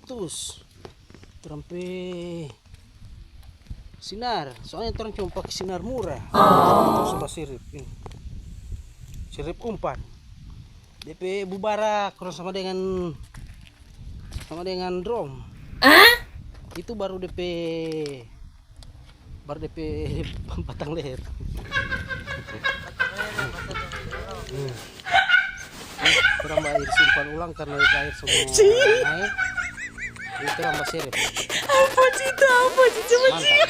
putus. Trampe sinar. Soalnya orang cuma pakai sinar murah. Terus sama sirip ini. Sirip umpan. DP bubara kurang sama dengan drum. Itu baru DP batang leher. Kurang air simpan ulang karena air semua naik. Ini kurang sirip. Apa sih itu? Apa sih? Coba sih.